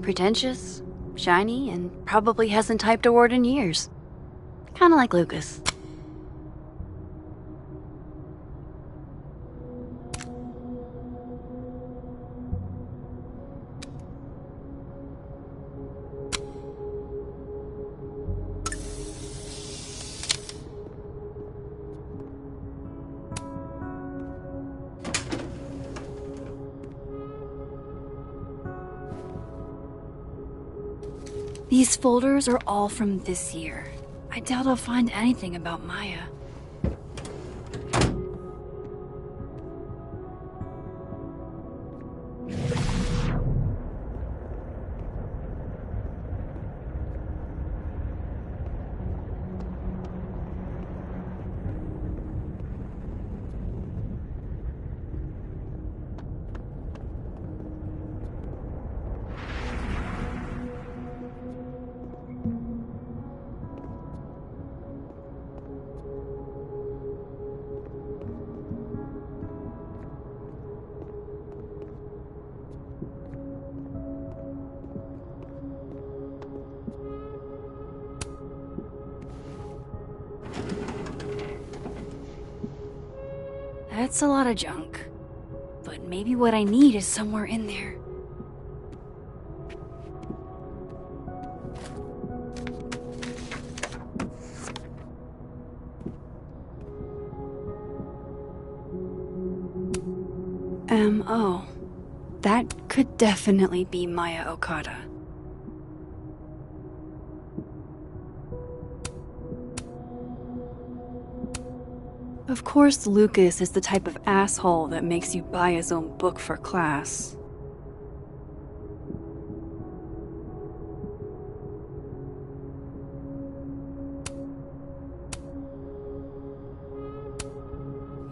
Pretentious, shiny, and probably hasn't typed a word in years. Kinda like Lucas. These folders are all from this year. I doubt I'll find anything about Maya. That's a lot of junk. But maybe what I need is somewhere in there. Oh. That could definitely be Maya Okada. Of course, Lucas is the type of asshole that makes you buy his own book for class.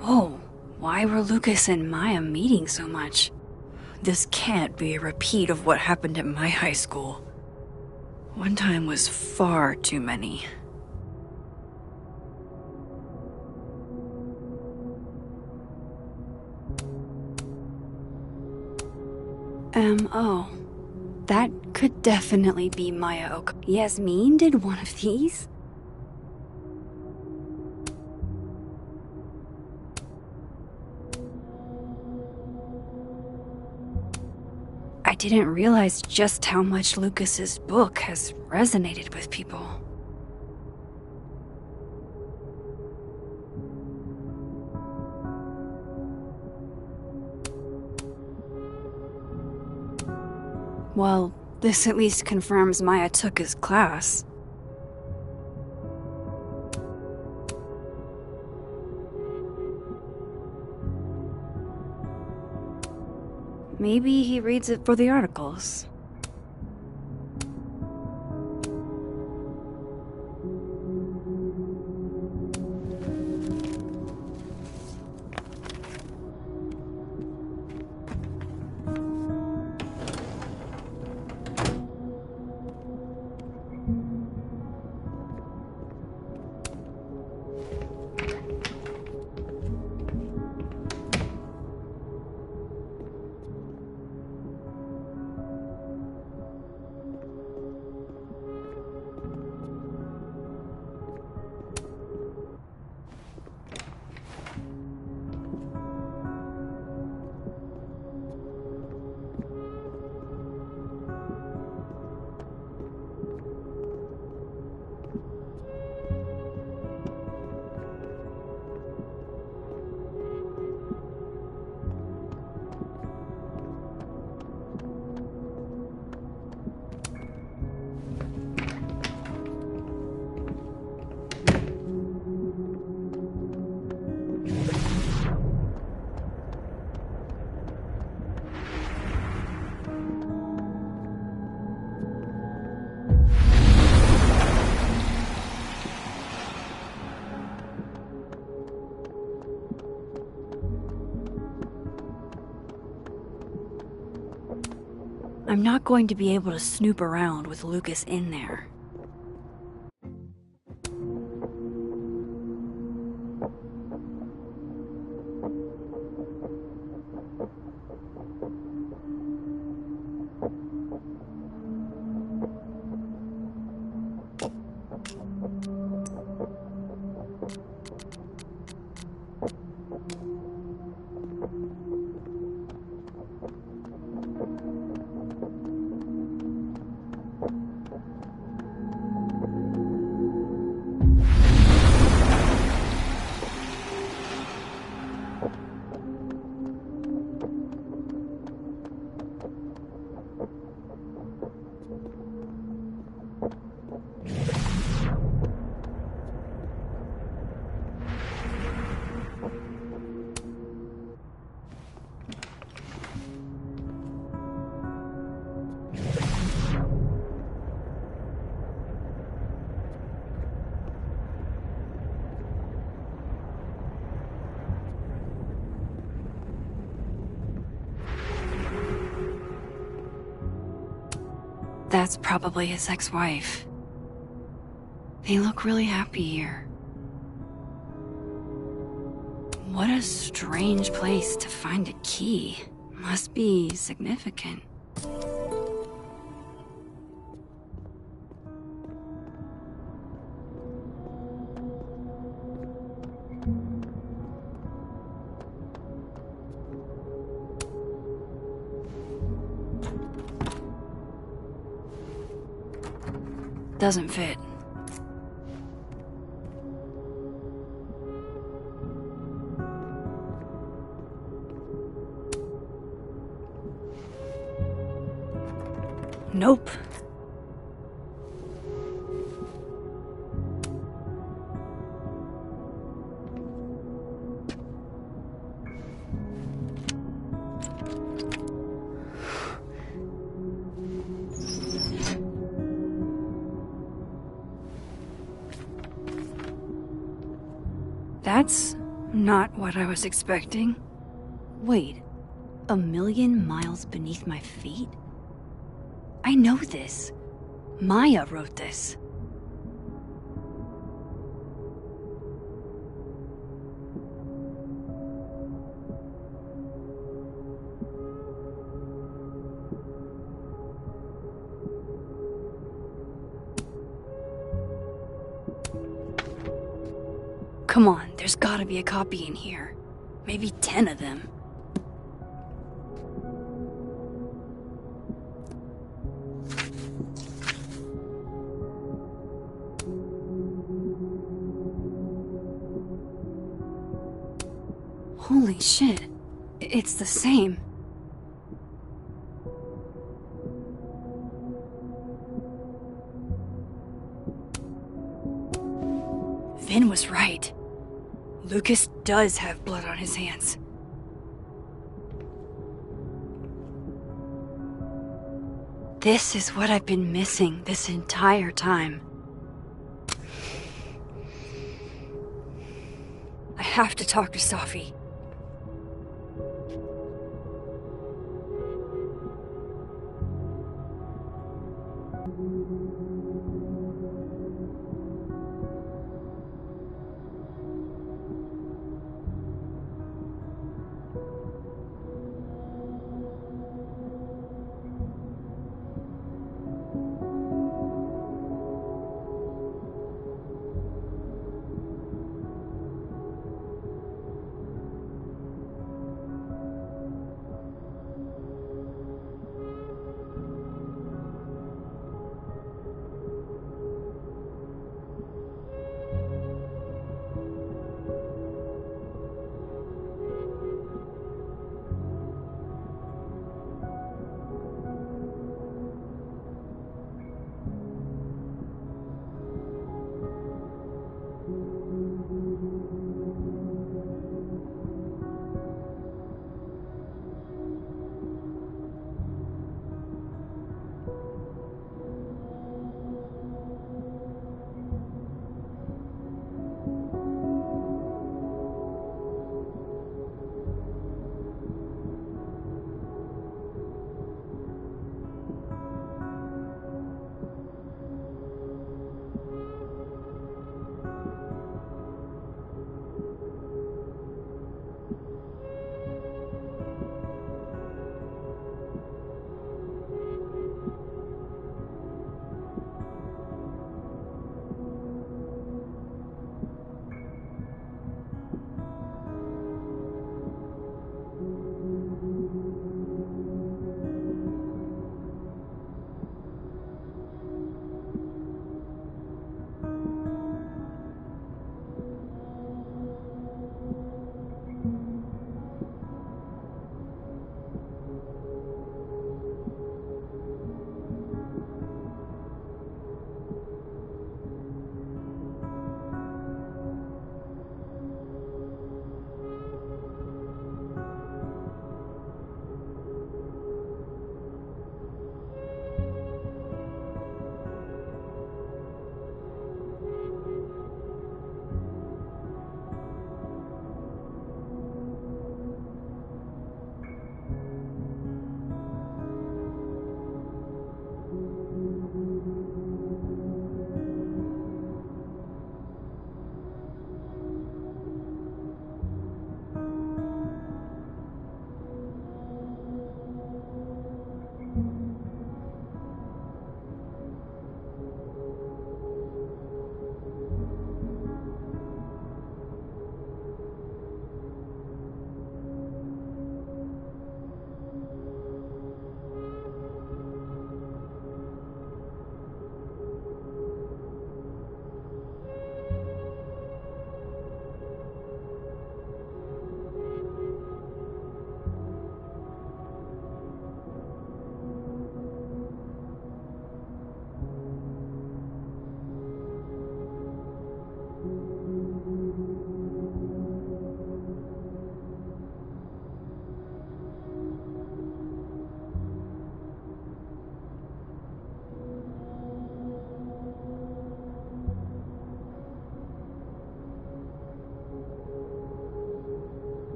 Whoa, why were Lucas and Maya meeting so much? This can't be a repeat of what happened at my high school. One time was far too many. Oh. That could definitely be Maya Okada. Yasmin did one of these? I didn't realize just how much Lucas's book has resonated with people. Well, this at least confirms Maya took his class. Maybe he reads it for the articles. I'm not going to be able to snoop around with Lucas in there. That's probably his ex-wife. They look really happy here. What a strange place to find a key. Must be significant. Doesn't fit. Nope. That's not what I was expecting. Wait, 1,000,000 miles beneath my feet? I know this. Maya wrote this. Come on, there's gotta be a copy in here. Maybe 10 of them. Holy shit. It's the same. Vin was right. Lucas does have blood on his hands. This is what I've been missing this entire time. I have to talk to Safi.